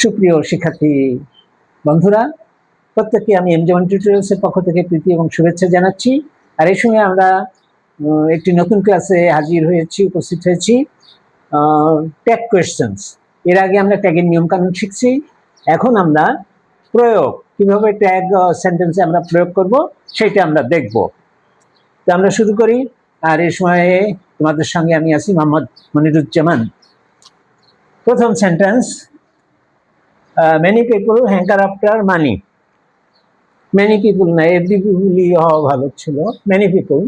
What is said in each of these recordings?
সুপ্রিয় শিক্ষার্থী বন্ধুরা, প্রত্যেককে আমি এম টিউটোরিয়ালসের পক্ষ থেকে প্রীতি এবং শুভেচ্ছা জানাচ্ছি। আর এই সময় আমরা একটি নতুন ক্লাসে হাজির হয়েছি, উপস্থিত হয়েছি। Tag questions. এর আগে আমরা ট্যাগের নিয়মকানুন শিখছি। এখন আমরা প্রয়োগ, কিভাবে ট্যাগ সেন্টেন্সে আমরা প্রয়োগ করব সেটা আমরা দেখব। তো আমরা শুরু করি। আর এই সময়ে তোমাদের সঙ্গে আমি আছি মোহাম্মদ মনিরুজ্জামান। প্রথম sentence, many people hanker after money. Many people না, every people হওয়া ভালো ছিল। many people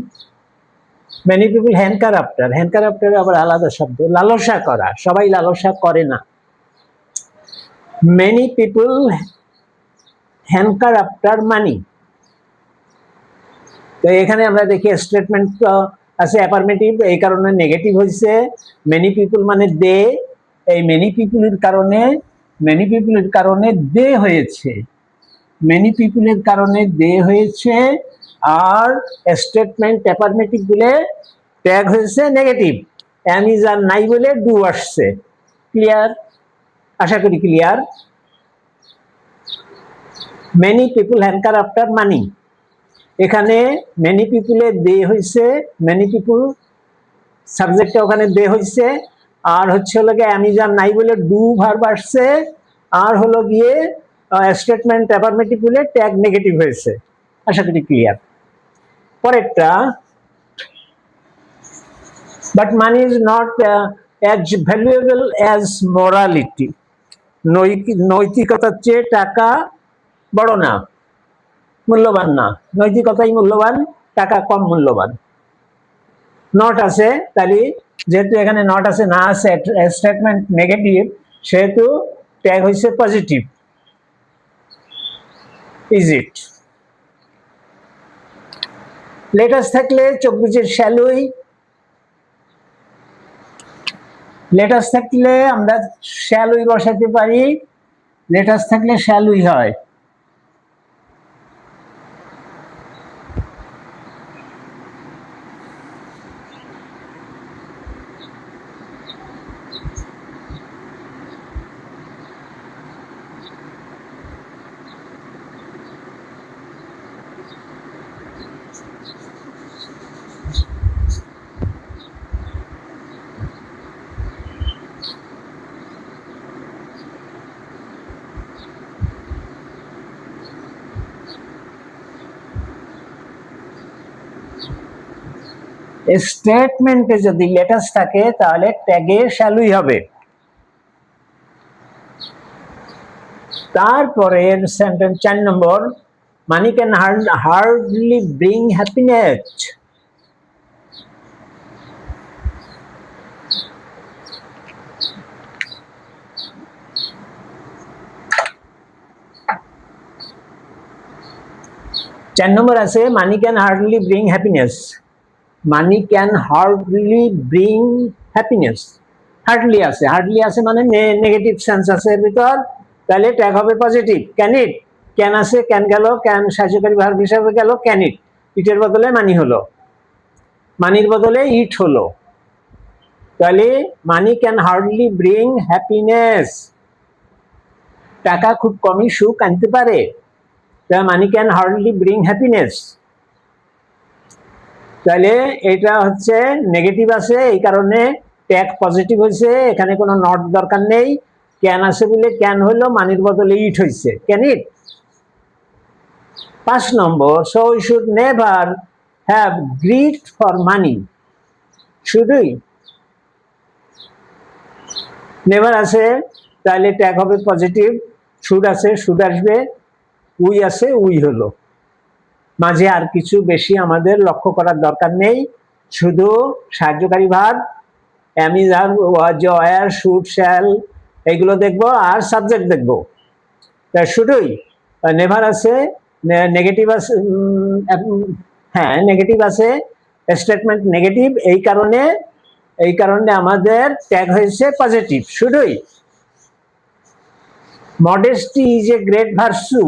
hanker after আবার আলাদা শব্দ, লালসা করা। সবাই লালসা করে না। many people hanker after money। তো এখানে আমরা দেখি স্টেটমেন্ট আছে অ্যাফার্মেটিভ, এই কারণে নেগেটিভ হয়েছে। many people মানে দে, এই many people এর কারণে দে হয়েছে। many people এর কারণে দে হয়েছে। আর স্টেটমেন্ট অ্যাফার্মেটিভ বলে ট্যাগ হয়েছে নেগেটিভ। অ্যামিজ আর নাই বলে ডু আসছে। ক্লিয়ার? আশা করি clear. many people hanker after money। এখানে many people এ দে হয়েছে, many people সাবজেক্টে ওখানে দে হয়েছে। আর হচ্ছে হলো গিয়ে অ্যামিজ আর নাই বলে ডু ভার্ব আসছে। আর হলো গিয়ে স্টেটমেন্ট অ্যাফার্মেটিভ বলে ট্যাগ নেগেটিভ হয়েছে। আশা করি ক্লিয়ার। পরেরটা, but money is not as valuable as morality. নৈতিকতার চেয়ে টাকা বড় না, মূল্যবান না। নৈতিকতাই মূল্যবান, টাকা কম মূল্যবান। নট আছে, তাহলে যেহেতু এখানে নট আছে, না আছে স্টেটমেন্ট নেগেটিভ, সেহেতু ট্যাগ হয়েছে পজিটিভ। Is it? লেটাস থাকলে চব্বিশের শ্যালুই, লেটাস থাকলে আমরা শ্যালুই বসাতে পারি। লেটাস থাকলে শ্যালুই হয়। স্টেটমেন্টে যদি লেটাস থাকে তাহলে ট্যাগে শ্যালুই হবে। তারপরের sentence 4 number, money can hardly bring happiness. চার নম্বর আছে money can hardly bring happiness. Money can hardly bring happiness. Hardly আছে, হার্ডলি আছে মানে নেগেটিভ সেন্স আছে এর ভিতর, তাহলে ট্যাগ হবে পজিটিভ। ক্যান ইট, ক্যান আছে, ক্যান গেল, ক্যান সাহায্যকারী ভার্ব হিসাবে গেল, ক্যান ইট। ইটের বদলে মানি হলো, মানির বদলে ইট হলো। তাহলে money can hardly bring happiness. টাকা খুব কমই সুখ আনতে পারে। Money can hardly bring happiness. তাহলে এটা হচ্ছে নেগেটিভ আছে, এই কারণে ট্যাগ পজিটিভ হয়েছে। এখানে কোনো নট দরকার নেই। ক্যান আছে বলে ক্যান হলো, মানির বদলে ইট হয়েছে, ক্যান ইট। 5 নম্বর, so we should never have greed for money. শুডই, নেভার আছে তাহলে ট্যাগ হবে পজিটিভ। শুড আছে, শুড আসবে। উই আছে, উই হলো। মাঝে আর কিছু বেশি আমাদের লক্ষ্য করার দরকার নেই, শুধু সাহায্যকারী verb am is are was, were, should, shall এইগুলো দেখবো, আর সাবজেক্ট দেখবো। শুডই, নেভার আছে, নেগেটিভ আছে, হ্যাঁ নেগেটিভ আছে, স্টেটমেন্ট নেগেটিভ, এই কারণে আমাদের ট্যাগ হয়েছে পজিটিভ, শুডই। Modesty is a great virtue.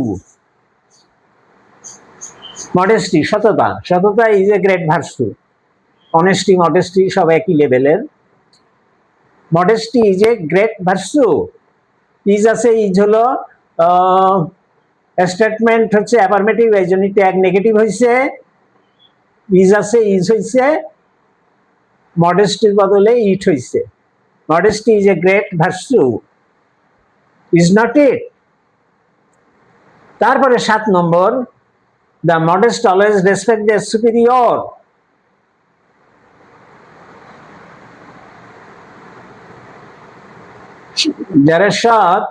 Modesty সততা, সততা is a great virtue. Honesty modesty সব একই লেভেলের। Modesty is a great virtue. Is আছে, ইজ হলো স্টেটমেন্ট হচ্ছে অ্যাফার্মেটিভ, এই জন্য ট্যাগ নেগেটিভ হয়েছে। ইজ আছে, ইজ হয়েছে, মডেস্টির বদলে ইট হয়েছে। Modesty is a great virtue, is not it. তারপরে 7 নম্বর, the modest always respect the superior. যারা সৎ,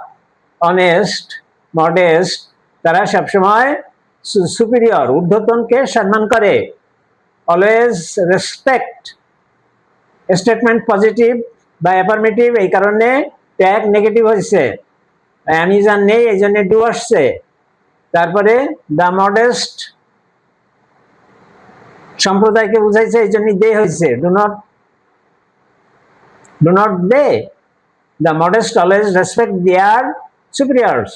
অনেস্ট, মডেস্ট, তারা সবসময় সুপিরিয়র, ঊর্ধ্বতনকে সম্মান করে। অলওয়েজ রেসপেক্ট, স্টেটমেন্ট পজিটিভ বা অ্যাফার্মেটিভ, এই কারণে ট্যাগ নেগেটিভ হয়েছে। অ্যামিজান নেই, এই জন্য ডু আসছে। তারপরে দ্য মডেস্ট সম্প্রদায়কে বুঝাইছে, এই জন্য দে হয়েছে। ডু নট দে, the modest always respect their superiors.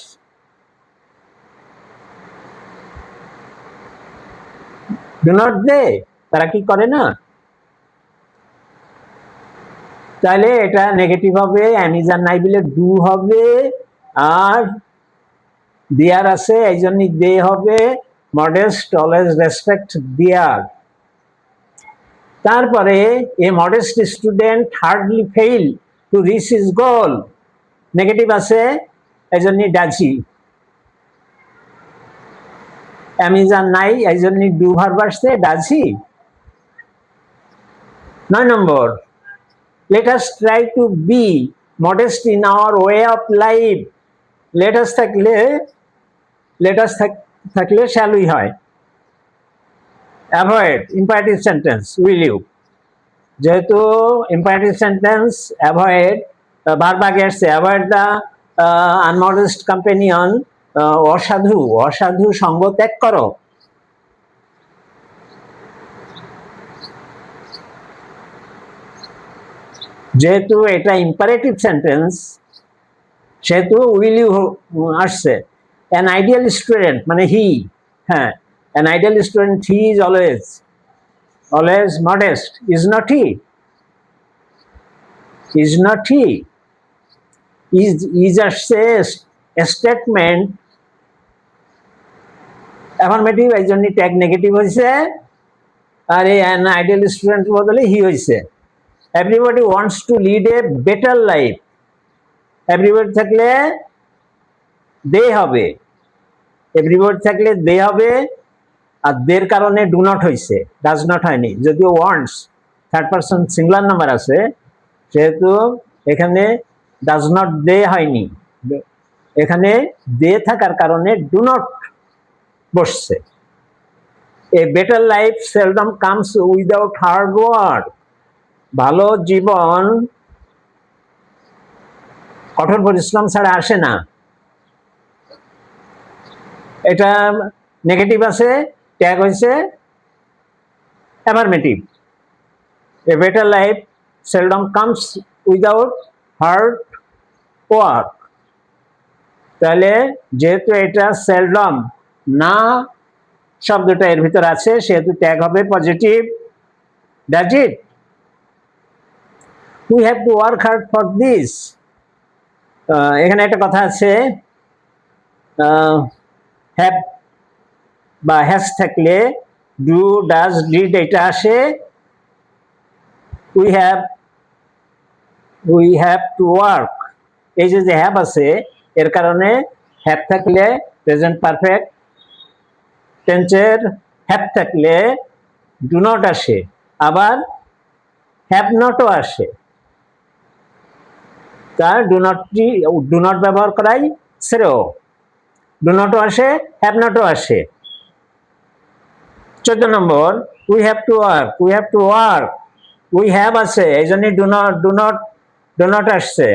Do not they, তারা কি করে না? তাহলে এটা নেগেটিভ হবে, অ্যামিজান নাই বলে ডু হবে, আর দেয়ার আছে এই জন্য দে হবে। Modest always respect their. তারপরে a modest student hardly fail to reach his goal, negative আছে এই জন্য ডাজি। অ্যামিজান নাই এই জন্য ডু ভার্ব আসছে, ডাজি। 9 নম্বর, let us try to be modest in our way of life. let us থাকলে shall we হয়। avoid imperative sentence, will you, যেহেতু imperative sentence avoid ভার্ব আগে আসছে। avoid the unmodest companion, অসাধু সঙ্গ ত্যাগ করো। যেহেতু এটা ইম্পারেটিভ সেন্টেন্স, সেহেতু উইল ইউ আসছে। অ্যান আইডিয়াল স্টুডেন্ট মানে হি, হ্যাঁ, an ideal student he is always modest, is not he, is আসছে স্টেটমেন্ট অ্যাফার্মেটিভ, এই জন্য ট্যাগ নেগেটিভ হয়েছে। আর এই অ্যান আইডিয়াল স্টুডেন্ট বদলে হি হয়েছে। Everybody wants to lead a better life, everybody থাকলে দে হবে, এভরিবডি থাকলে দে হবে, আর দের কারণে ডু নট হয়েছে, ডাজ নট হয়নি। যদিও wants third person singular number আছে, সেহেতু এখানে ডাজ নট দে হয়নি, এখানে দে থাকার কারণে ডু নট বসছে। A better life seldom comes without hard work, ভালো জীবন কঠোর পরিশ্রম ছাড়া আসে না। এটা নেগেটিভ আছে, ট্যাগ হয়েছে affirmative. A better life seldom comes without hard work. তাহলে যেহেতু এটা সেলডম না শব্দটা এর ভিতর আছে, সেহেতু ট্যাগ হবে positive. Does it, we have to work hard for this. এখানে একটা কথা আছে, হ্যাভ বা হ্যাজ থাকলে ডু, ডাজ, ডিড এটা আসে। উই হ্যাভ টু ওয়ার্ক, এই যে হ্যাভ আছে এর কারণে হ্যাভ থাকলে প্রেজেন্ট পারফেক্ট টেন্সের হ্যাভ থাকলে ডু নট আসে, আবার হ্যাভ নটও আসে। তার ডু নট ব্যবহার করাই শ্রেয়। ডু নটও আসে, হ্যাভ নটও আসে। 14 নম্বর, we have to work, we have আছে এই জন্য ডু নট আসছে,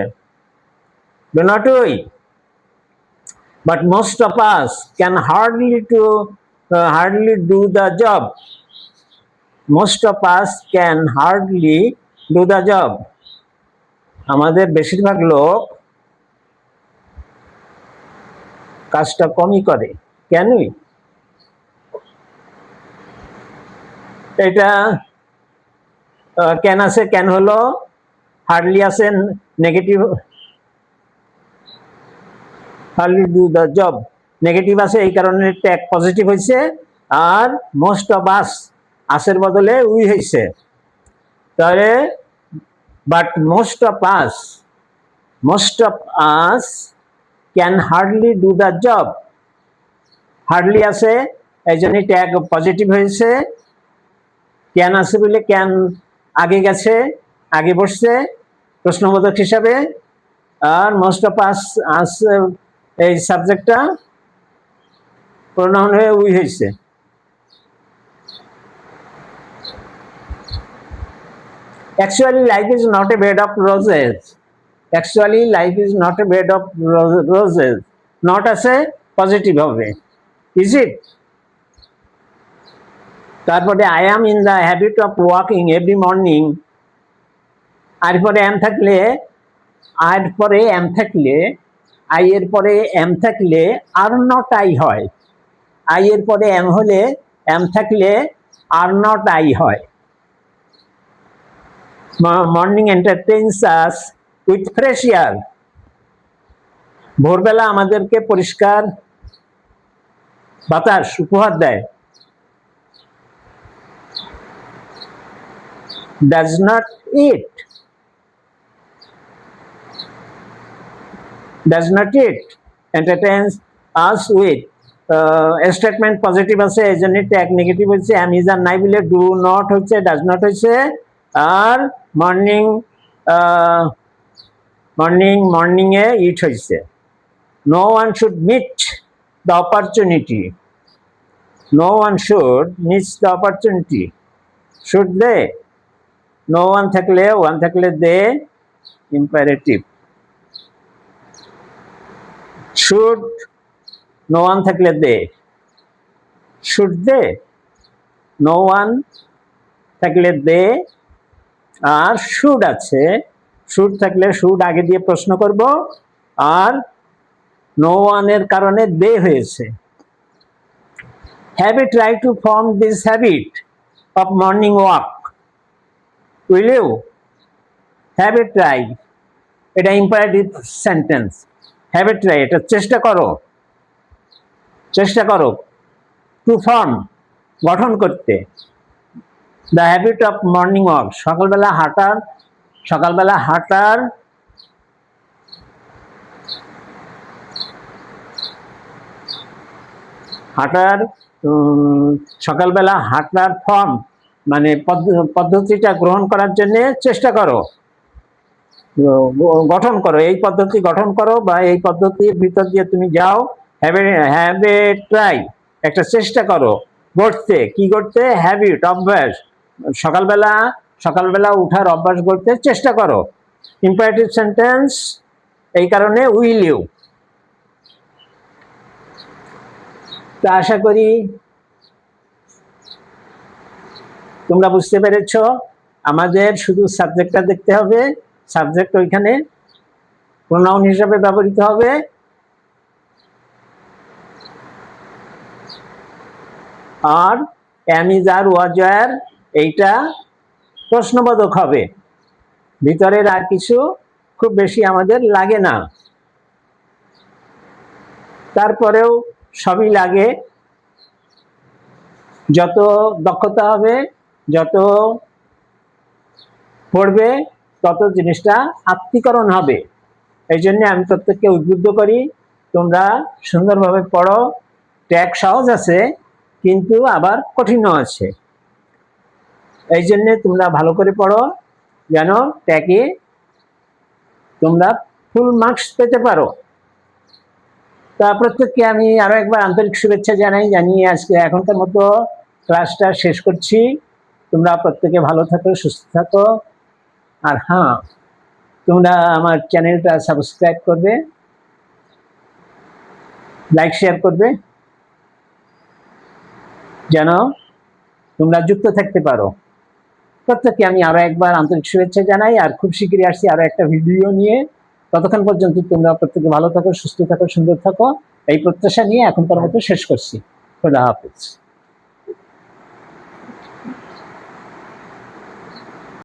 do not we. But most of us can hardly do the job. Most of us can hardly do the job. আমাদের বেশিরভাগ লোক কাজটা কমই করে। কেনই? এটা ক্যান আছে, ক্যান হলো, হার্ডলি আছে negative, hardly do the job, negative আছে এই কারণে ট্যাগ পজিটিভ হয়েছে। আর মোস্ট অফ আস, আসের বদলে উই হয়েছে। তাহলে but most of us can hardly do the job, hardly আছে এই জন্য ট্যাগ পজিটিভ হয়েছে। ক্যান আছে বলে ক্যান আগে গেছে, আগে বসছে প্রশ্নবোধক হিসাবে। আর মোস্ট অফ আস এই সাবজেক্টটা প্রোনাউন হয়ে উই হয়েছে। Actually, life is not a bed of roses. Actually, life is not a bed of roses. Not আছে পজিটিভ হবে, is it? তারপরে I am in the habit of walking every morning. আর পরে am থাকলে, আর পরে am থাকলে, I এর পরে am থাকলে আর নট আই হয়। আই এর পরে এম হলে, এম থাকলে আর নট আই হয়। Morning entertains us with fresh air, ভোরবেলা আমাদেরকে পরিষ্কার বাতাস উপহার দেয়। Does not it, entertains us with, statement positive আছে এই জন্য ট্যাগ নেগেটিভ হচ্ছে। এম ইজ আর নাই বলে ডু নট হচ্ছে, ডাজ নট হচ্ছে। আর মর্নিং এ ইট হয়েছে। No one should meet the opportunity, no one should miss the opportunity, should দে, নো ওয়ান থাকলে দে ইম্পারেটিভ। শুড, নো ওয়ান থাকলে দে, শুড দে, নো ওয়ান থাকলে দে। আর শুড আছে, শুড থাকলে শুড আগে দিয়ে প্রশ্ন করব, আর নো ওয়ানের কারণে দে হয়েছে। Have you try to form this habit of morning walk, will you? Have you try, এটা imperative sentence. Have you try, এটা চেষ্টা করো, চেষ্টা করো। টু ফর্ম, গঠন করতে। The habit of morning walk, সকালবেলা হাঁটার, সকালবেলা হাঁটার সকালবেলা হাঁটার ফর্ম মানে পদ্ধতিটা গ্রহণ করার জন্য চেষ্টা করো, গঠন করো, এই পদ্ধতি গঠন করো বা এই পদ্ধতির ভিতর দিয়ে তুমি যাও। হ্যাভ এ ট্রাই, একটা চেষ্টা করো গড়তে, কি করতে? হ্যাবিট, অভ্যাস। সকালবেলা উঠার অভ্যাস করতে চেষ্টা করো। ইম্পারেটিভ সেন্টেন্স এই কারণে উইল ইউ। তা আশা করি তোমরা বুঝতে পেরেছ। আমাদের শুধু সাবজেক্টটা দেখতে হবে, সাবজেক্ট ওইখানে প্রোনাউন হিসাবে ব্যবহৃত হবে। আর am is are was were এইটা প্রশ্নবোধক হবে, ভিতরের আর কিছু খুব বেশি আমাদের লাগে না। তারপরেও সবই লাগে, যত দক্ষতা হবে, যত পড়বে তত জিনিসটা আত্মীকরণ হবে। এই জন্য আমি প্রত্যেককে উদ্বুদ্ধ করি তোমরা সুন্দরভাবে পড়ো। ট্যাগ সহজ আছে কিন্তু আবার কঠিনও আছে, এই জন্য তোমরা ভালো করে পড়ো যেন ট্যাগে তোমরা ফুল মার্কস পেতে পারো। তা প্রত্যেককে আমি আরো একবার আন্তরিক শুভেচ্ছা জানিয়ে আজকে এখনকার মতো ক্লাসটা শেষ করছি। তোমরা প্রত্যেকে ভালো থাকো, সুস্থ থাকো। আর হ্যাঁ, তোমরা আমার চ্যানেলটা সাবস্ক্রাইব করবে, লাইক শেয়ার করবে, যেন তোমরা যুক্ত থাকতে পারো। প্রত্যেককে আমি আরো একবার আন্তরিক শুভেচ্ছা জানাই। আর খুব শীঘ্রই আসছি আরো একটা ভিডিও নিয়ে। ততক্ষণ পর্যন্ত তোমরা প্রত্যেকে ভালো থাকো, সুস্থ থাকো, সুন্দর থাকো, এই প্রত্যাশা নিয়ে এখনকার মতো শেষ করছি। খোদা হাফেজ।